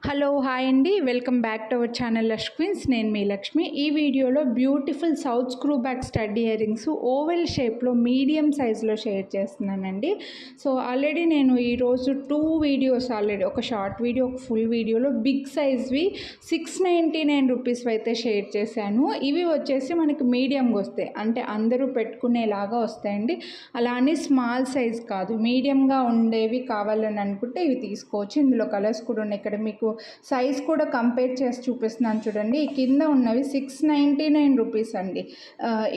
Hello hi అండి, welcome back to our channel lush queens. నేను మీ లక్ష్మి. ఈ వీడియోలో beautiful south screw back stud ear rings oval షేప్లో మీడియం సైజులో షేర్ చేస్తున్నానండి. సో ఆల్రెడీ నేను ఈరోజు 2 వీడియోస్ ఒక షార్ట్ వీడియో, ఒక ఫుల్ వీడియోలో బిగ్ సైజ్వి 699 రూపీస్ అయితే షేర్ చేశాను. ఇవి వచ్చేసి మనకి మీడియంగా వస్తాయి, అంటే అందరూ పెట్టుకునేలాగా వస్తాయండి. అలా అని స్మాల్ సైజ్ కాదు, మీడియంగా ఉండేవి కావాలని అనుకుంటే ఇవి తీసుకోవచ్చు. ఇందులో కలర్స్ కూడా ఉన్నాయి. ఇక్కడ మీకు సైజ్ కూడా కంపేర్ చేసి చూపిస్తున్నాను చూడండి. ఈ కింద ఉన్నవి 699 రూపీస్ అండి.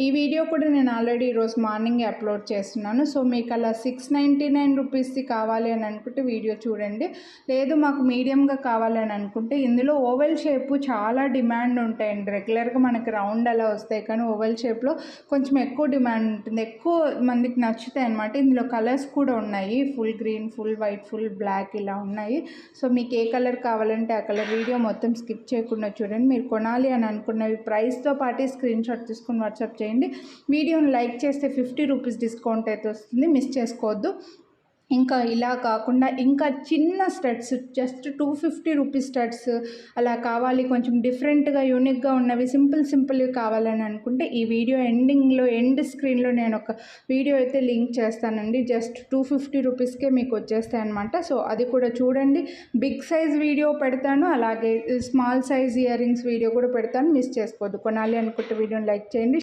ఈ వీడియో కూడా నేను ఆల్రెడీ ఈరోజు మార్నింగ్ అప్లోడ్ చేస్తున్నాను. సో మీకు అలా 699 రూపీస్ది కావాలి అని అనుకుంటే వీడియో చూడండి. లేదు మాకు మీడియంగా కావాలని అనుకుంటే ఇందులో ఓవెల్ షేపు చాలా డిమాండ్ ఉంటాయండి. రెగ్యులర్గా మనకి రౌండ్ అలా వస్తాయి, కానీ ఓవెల్ షేప్లో కొంచెం ఎక్కువ డిమాండ్ ఉంటుంది, ఎక్కువ మందికి నచ్చుతాయి అన్నమాట. ఇందులో కలర్స్ కూడా ఉన్నాయి, full green, full white, full black ఇలా ఉన్నాయి. సో మీకు ఏ కలర్ కావాలంటే ఆ కలర్. వీడియో మొత్తం స్కిప్ చేయకుండా చూడండి. మీరు కొనాలి అని అనుకున్నవి ప్రైస్తో పాటు స్క్రీన్ షాట్ తీసుకుని వాట్సాప్ చేయండి. వీడియోని లైక్ చేస్తే 50 రూపీస్ డిస్కౌంట్ అయితే వస్తుంది, మిస్ చేసుకోవద్దు. ఇంకా ఇలా కాకుండా ఇంకా చిన్న స్టడ్స్, జస్ట్ 250 రూపీస్ స్టడ్స్ అలా కావాలి, కొంచెం డిఫరెంట్గా యూనిక్గా ఉన్నవి, సింపుల్వి కావాలని అనుకుంటే ఈ వీడియో ఎండ్ స్క్రీన్లో నేను ఒక వీడియో అయితే లింక్ చేస్తానండి. జస్ట్ 250 రూపీస్కే మీకు వచ్చేస్తాయి అనమాట. సో అది కూడా చూడండి. బిగ్ సైజ్ వీడియో పెడతాను, అలాగే small size ear rings video కూడా పెడతాను, మిస్ చేసుకోవద్దు. కొనాలి అనుకుంటే వీడియోని లైక్ చేయండి.